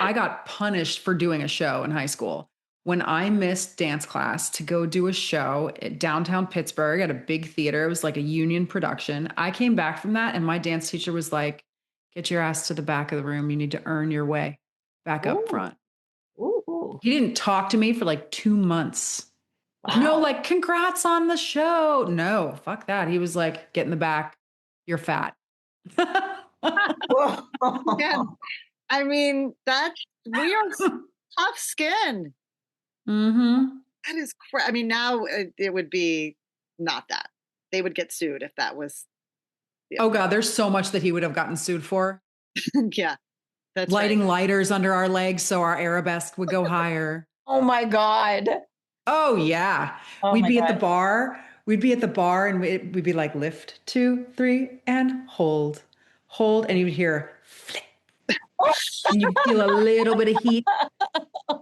I got punished for doing a show in high school. When I missed dance class to go do a show at downtown Pittsburgh at a big theater, it was like a union production. I came back from that and my dance teacher was like, get your ass to the back of the room. You need to earn your way back up Ooh. front. Ooh. He didn't talk to me for like 2 months. Wow. No, like, congrats on the show. No, fuck that. He was like, get in the back. You're fat. Yeah. I mean, we are tough skin. Mm-hmm. That is I mean, now it would be not that. They would get sued if that was. Yeah. Oh God, there's so much that he would have gotten sued for. Yeah. That's lighting right. lighters under our legs so our arabesque would go higher. Oh my God. Oh yeah. We'd be at the bar. We'd be at the bar and we'd be like, lift 2, 3, and hold. Hold. And you would hear flick. And you feel a little bit of heat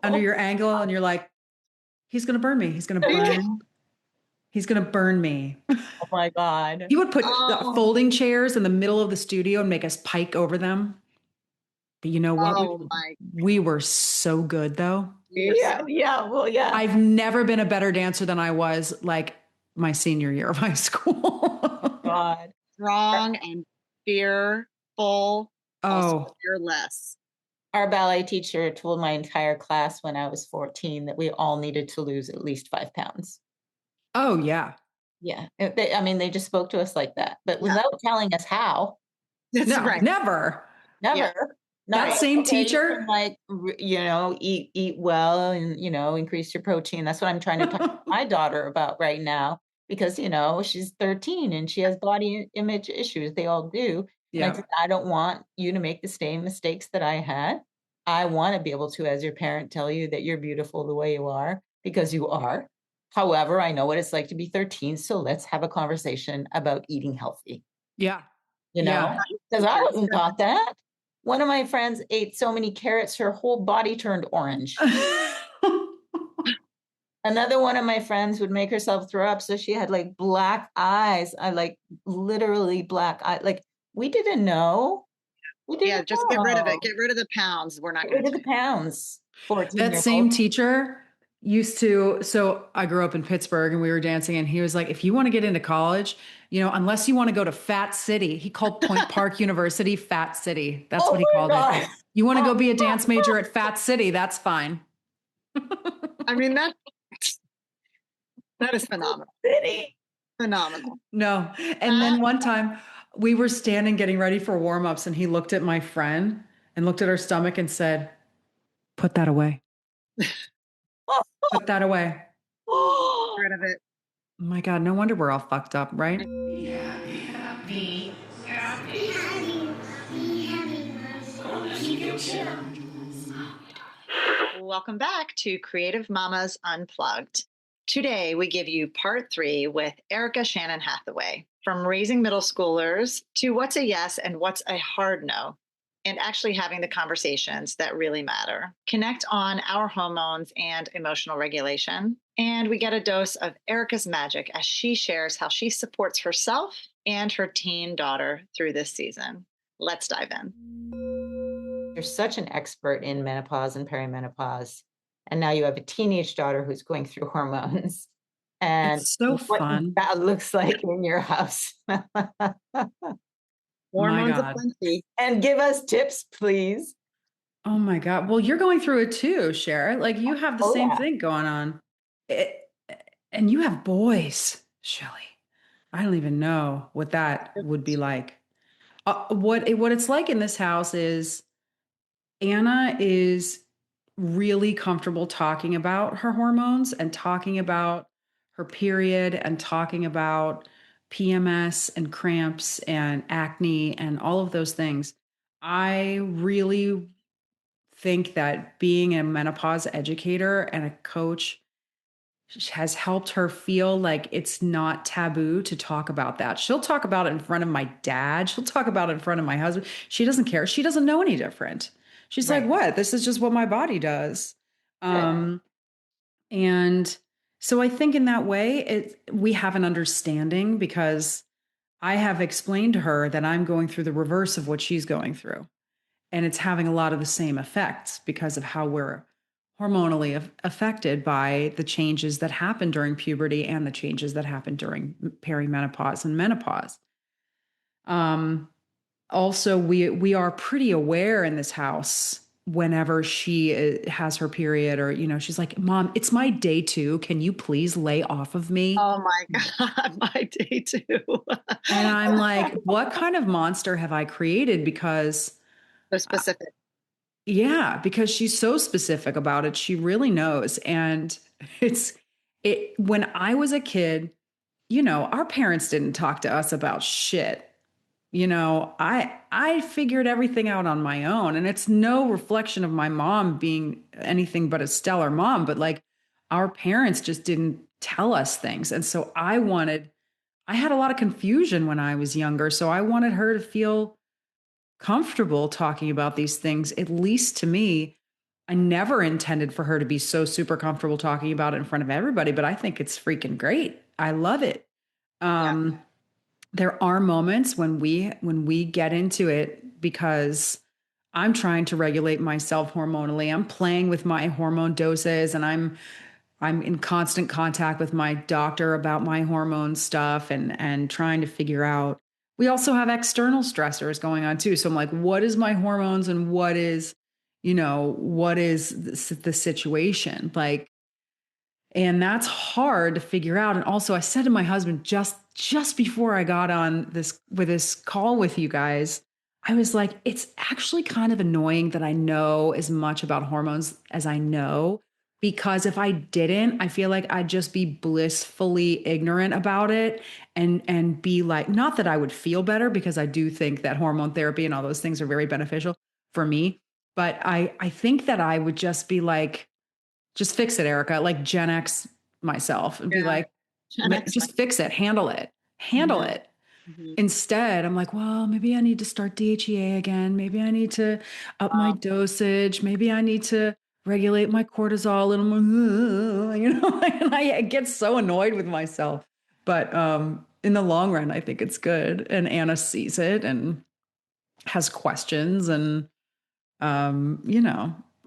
under your ankle. And you're like, he's going to burn me. He's going to burn. He's going to burn me. Oh my God. He would put folding chairs in the middle of the studio and make us pike over them. But you know what? We were so good though. Yeah. Well, yeah. I've never been a better dancer than I was like my senior year of high school. Oh God. Strong and fearful. Also fearless. Our ballet teacher told my entire class when I was 14 that we all needed to lose at least 5 pounds. Oh, yeah. Yeah. They just spoke to us like that, but without telling us how. That's right. Never. Yeah. That same teacher, like, eat well and, increase your protein. That's what I'm trying to talk to my daughter about right now, because, she's 13 and she has body image issues. They all do. Yeah. And I said, I don't want you to make the same mistakes that I had. I want to be able to, as your parent, tell you that you're beautiful the way you are, because you are. However, I know what it's like to be 13. So let's have a conversation about eating healthy. Yeah. Because I wasn't taught that. One of my friends ate so many carrots, her whole body turned orange. Another one of my friends would make herself throw up. So she had like black eyes. Literally black eye. Like, we didn't know. Just get rid of it. Get rid of the pounds. We're not going to get rid of the pounds. That same teacher used to, so I grew up in Pittsburgh and we were dancing and he was like, if you want to get into college, unless you want to go to Fat City, he called Point Park University Fat City. That's what he called it. You want to go be a dance major at Fat City? That's fine. I mean, that is phenomenal. Phenomenal. No. And then one time we were standing getting ready for warm-ups and he looked at my friend and looked at her stomach and said, put that away. Put that away. Get rid of it. Oh my God, no wonder we're all fucked up, right? Welcome back to Creative Mamas Unplugged. Today, we give you part 3 with Erika Shannon Hathaway. From raising middle schoolers to what's a yes and what's a hard no, and actually having the conversations that really matter. Connect on our hormones and emotional regulation. And we get a dose of Erika's magic as she shares how she supports herself and her teen daughter through this season. Let's dive in. You're such an expert in menopause and perimenopause. And now you have a teenage daughter who's going through hormones. And it's so fun. That looks like in your house. Hormones of plenty. And give us tips, please. Oh my God. Well, you're going through it too, Cher. Like you have the same thing going on. And you have boys, Shelly. I don't even know what that would be like. What it's like in this house is Anna is really comfortable talking about her hormones and talking about her period and talking about PMS and cramps and acne and all of those things. I really think that being a menopause educator and a coach has helped her feel like it's not taboo to talk about that. She'll talk about it in front of my dad. She'll talk about it in front of my husband. She doesn't care. She doesn't know any different. She's like, what? This is just what my body does. And so I think in that way, we have an understanding because I have explained to her that I'm going through the reverse of what she's going through. And it's having a lot of the same effects because of how we're hormonally affected by the changes that happen during puberty and the changes that happen during perimenopause and menopause. Um, Also, we are pretty aware in this house whenever she has her period, or she's like, "Mom, it's my day too. Can you please lay off of me?" Oh my God, my day too. And I'm like, what kind of monster have I created? Because So uh, specific. yeah, because she's so specific about it. She really knows. And it's it when I was a kid, our parents didn't talk to us about shit. I figured everything out on my own, and it's no reflection of my mom being anything but a stellar mom, but like our parents just didn't tell us things. And so I had a lot of confusion when I was younger, so I wanted her to feel comfortable talking about these things, at least to me. I never intended for her to be so super comfortable talking about it in front of everybody, but I think it's freaking great. I love it. Yeah. Um, there are moments when we get into it because I'm trying to regulate myself hormonally. I'm playing with my hormone doses, and I'm in constant contact with my doctor about my hormone stuff, and trying to figure out. We also have external stressors going on too. So I'm like, what is my hormones, and what is the situation? Like, and that's hard to figure out. And also, I said to my husband just before I got on this call with you guys, I was like, it's actually kind of annoying that I know as much about hormones as I know, because if I didn't, I feel like I'd just be blissfully ignorant about it, and be like, not that I would feel better, because I do think that hormone therapy and all those things are very beneficial for me, but I think that I would just be like, just fix it, Erika. Like Gen X myself, and be Yeah. like, just fix it, handle Mm-hmm. it. Mm-hmm. Instead, I'm like, well, maybe I need to start DHEA again. Maybe I need to up my dosage. Maybe I need to regulate my cortisol a little more, and I get so annoyed with myself. But in the long run, I think it's good. And Anna sees it and has questions. And,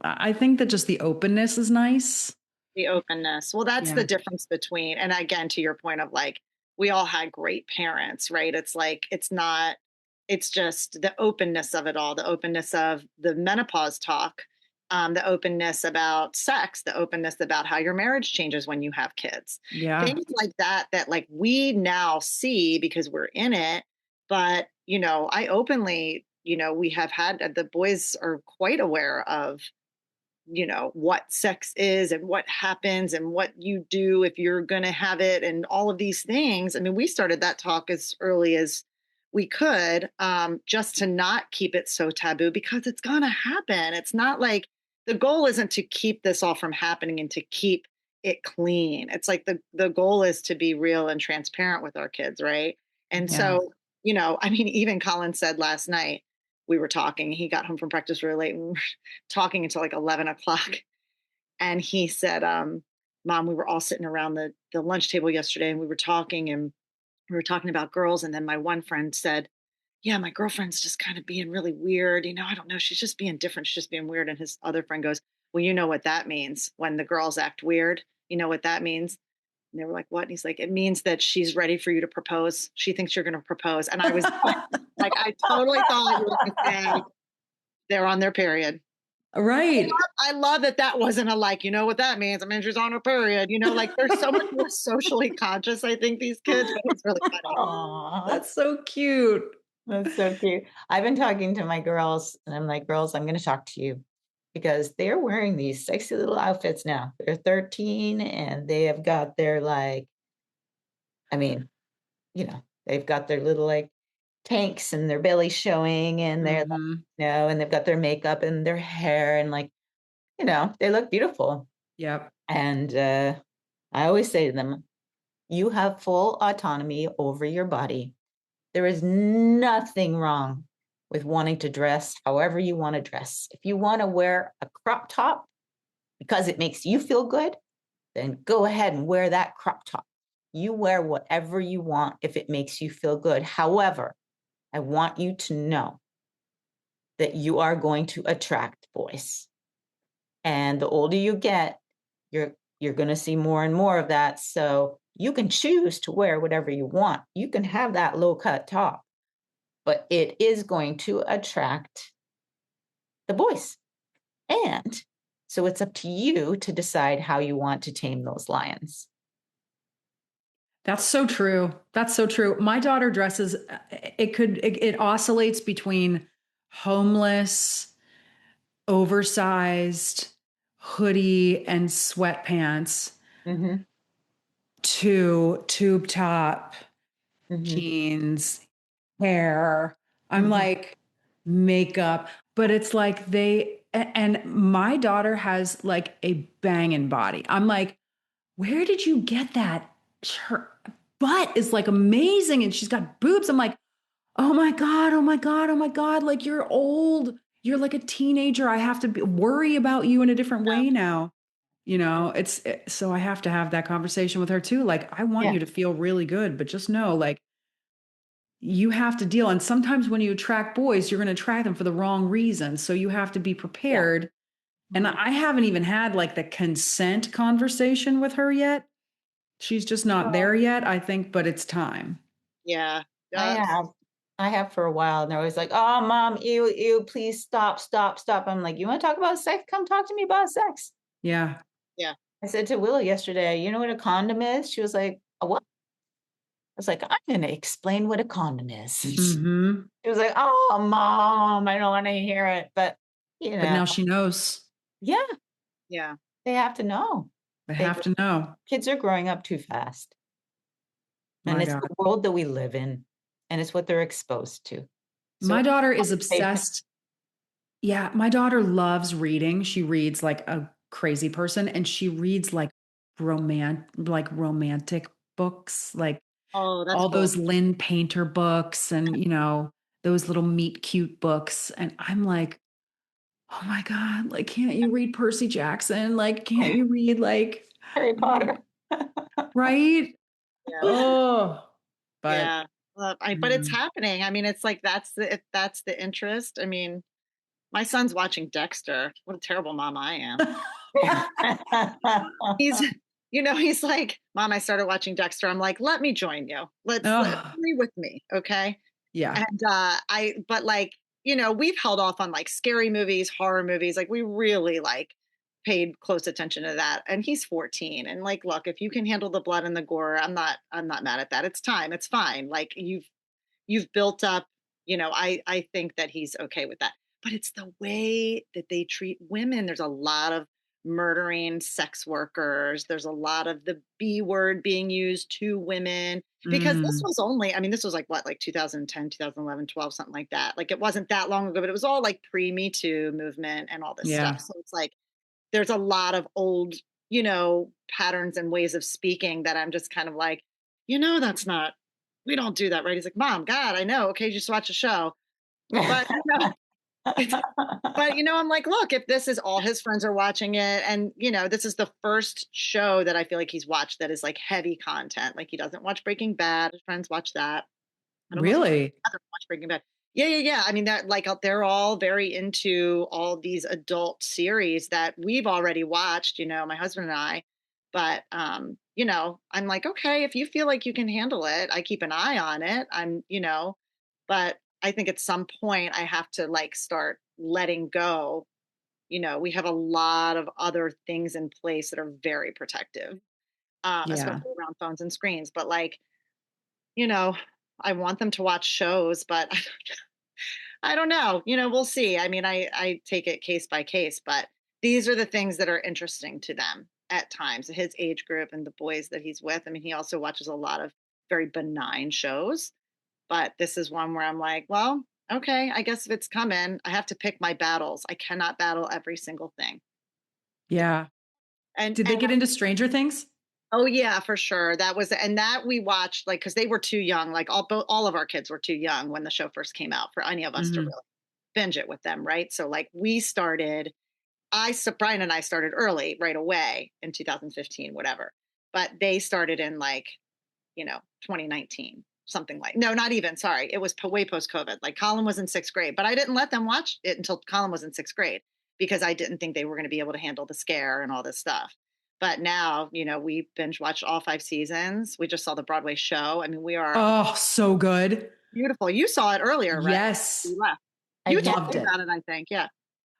I think that just the openness is nice. The openness. Well, that's the Yeah. difference between, and again, to your point of like, we all had great parents, right? It's like, it's just the openness of it all, the openness of the menopause talk, the openness about sex, the openness about how your marriage changes when you have kids, Yeah. things like that, that like we now see because we're in it. But, I openly, we have had, the boys are quite aware of what sex is and what happens and what you do if you're going to have it and all of these things. I mean, we started that talk as early as we could, just to not keep it so taboo, because it's going to happen. It's not like the goal isn't to keep this all from happening and to keep it clean. It's like the goal is to be real and transparent with our kids, right? And Yeah. so, I mean, even Colin said last night, we were talking, he got home from practice really late, and we were talking until like 11 o'clock. And he said, Mom, we were all sitting around the lunch table yesterday, and we were talking about girls. And then my one friend said, yeah, my girlfriend's just kind of being really weird. I don't know. She's just being different. She's just being weird. And his other friend goes, well, you know what that means when the girls act weird. You know what that means? And they were like, what? And he's like, it means that she's ready for you to propose. She thinks you're going to propose. And I was like, I totally thought you were going to say they're on their period. Right. I love that that wasn't a like, you know what that means? I mean, she's on her period. Like they're so much more socially conscious, I think, these kids, but it's really funny. Aw, That's so cute. that's so cute. I've been talking to my girls, and I'm like, girls, I'm going to talk to you because they're wearing these sexy little outfits now. They're 13 and they have got their I mean, they've got their little tanks and their belly showing, and they're Mhm. and they've got their makeup and their hair, and they look beautiful. Yep. And I always say to them, you have full autonomy over your body. There is nothing wrong with wanting to dress however you want to dress. If you want to wear a crop top because it makes you feel good, then go ahead and wear that crop top. You wear whatever you want if it makes you feel good. However, I want you to know that you are going to attract boys. And the older you get, you're going to see more and more of that. So you can choose to wear whatever you want. You can have that low cut top, but it is going to attract the boys. And so it's up to you to decide how you want to tame those lions. That's so true. That's so true. My daughter dresses, it oscillates between homeless, oversized hoodie and sweatpants Mm-hmm. to tube top, Mm-hmm. jeans, hair. I'm Mm-hmm. like makeup, but it's like and my daughter has like a banging body. I'm like, where did you get that? Her butt is like amazing and she's got boobs. I'm like, oh my God, oh my God, oh my God. Like you're old. You're like a teenager. I have to worry about you in a different way now. So I have to have that conversation with her too. Like, I want Yeah. you to feel really good, but just know, like, you have to deal. And sometimes when you attract boys, you're going to attract them for the wrong reasons. So you have to be prepared. Yeah. And I haven't even had like the consent conversation with her yet. She's just not there yet, I think, but it's time. Yeah. I have for a while, and they're always like, "Oh, mom, ew, please stop." I'm like, "You want to talk about sex? Come talk to me about sex." Yeah. Yeah. I said to Willow yesterday, "You know what a condom is?" She was like, "A what?" I was like, "I'm going to explain what a condom is." Mm-hmm. She was like, "Oh, mom, I don't want to hear it," but But now she knows. Yeah, Yeah. they have to know. They have to know. Kids are growing up too fast. And it's the world that we live in, and it's what they're exposed to. So my daughter is obsessed. Yeah, my daughter loves reading. She reads like a crazy person, and she reads like romantic books, like all cool. Those Lynn Painter books and, those little meet cute books. And I'm like, oh my God, like, can't you read Percy Jackson? Like, can't you read like Harry Potter? Right? Yeah. Oh, but yeah. But it's happening. I mean, it's like that's the interest. I mean, my son's watching Dexter. What a terrible mom I am. He's like, Mom, I started watching Dexter. I'm like, let me join you. Let me with me. Okay. Yeah. And but like, we've held off on like scary movies, horror movies. Like we really like paid close attention to that. And he's 14. And like, look, if you can handle the blood and the gore, I'm not mad at that. It's time. It's fine. Like you've built up, I think that he's okay with that. But it's the way that they treat women. There's a lot of murdering sex workers. There's a lot of the B word being used to women because this was this was like what, like 2010, 2011, 12, something like that. Like it wasn't that long ago, but it was all like pre-Me Too movement and all this stuff. So it's like, there's a lot of old, patterns and ways of speaking that I'm just kind of like, that's not, we don't do that, right? He's like, Mom, God, I know. Okay, just watch a show. But I'm like, look, if this is all his friends are watching it, and this is the first show that I feel like he's watched that is like heavy content. Like he doesn't watch Breaking Bad. His friends watch that. Really? Watch Breaking Bad. Yeah. I mean, that like they're all very into all these adult series that we've already watched, my husband and I. But I'm like, okay, if you feel like you can handle it, I keep an eye on it. But I think at some point I have to like start letting go. We have a lot of other things in place that are very protective, especially around phones and screens. But like, I want them to watch shows, but I don't know. We'll see. I mean, I take it case by case, but these are the things that are interesting to them at times, his age group and the boys that he's with. I mean, he also watches a lot of very benign shows, but this is one where I'm like, well, okay, I guess if it's coming, I have to pick my battles. I cannot battle every single thing. Yeah. And did they get into Stranger Things? Oh yeah, for sure. That we watched like, cause they were too young. Like all of our kids were too young when the show first came out for any of us to really binge it with them. Right. So like Brian and I started early right away in 2015, whatever, but they started in like, 2019. something like, no, not even, sorry. It was way post-COVID. Like Colin was in 6th grade, but I didn't let them watch it until Colin was in 6th grade because I didn't think they were going to be able to handle the scare and all this stuff. But now, we binge watched all 5 seasons. We just saw the Broadway show. I mean, we are Oh, so good. beautiful. You saw it earlier, right? Yes. You left. I You loved talked it. about it, I think. Yeah.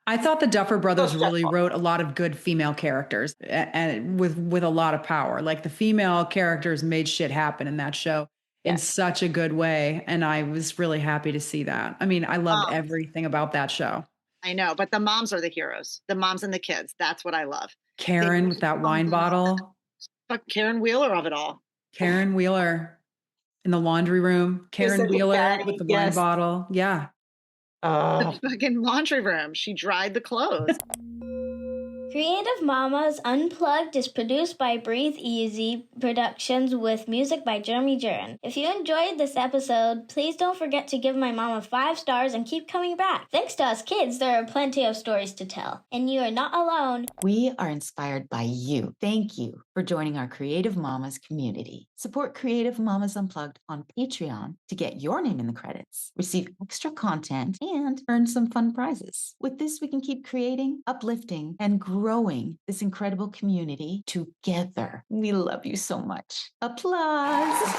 I thought the Duffer Brothers really stressful. wrote a lot of good female characters and with a lot of power. Like the female characters made shit happen in that show in such a good way. And I was really happy to see that. I mean, I loved everything about that show. I know, but the moms are the heroes. The moms and the kids. That's what I love. Karen with that wine bottle. But Karen Wheeler of it all. Karen Wheeler in the laundry room. Karen Wheeler with the wine bottle. Yeah. The fucking laundry room. She dried the clothes. Creative Mamas Unplugged is produced by Breatheasy Productions with music by Jeremy Jurin. If you enjoyed this episode, please don't forget to give my mama 5 stars and keep coming back. Thanks to us kids, there are plenty of stories to tell. And you are not alone. We are inspired by you. Thank you for joining our Creative Mamas community. Support Creative Mamas Unplugged on Patreon to get your name in the credits, receive extra content, and earn some fun prizes. With this, we can keep creating, uplifting, and growing this incredible community together. We love you so much. Applause.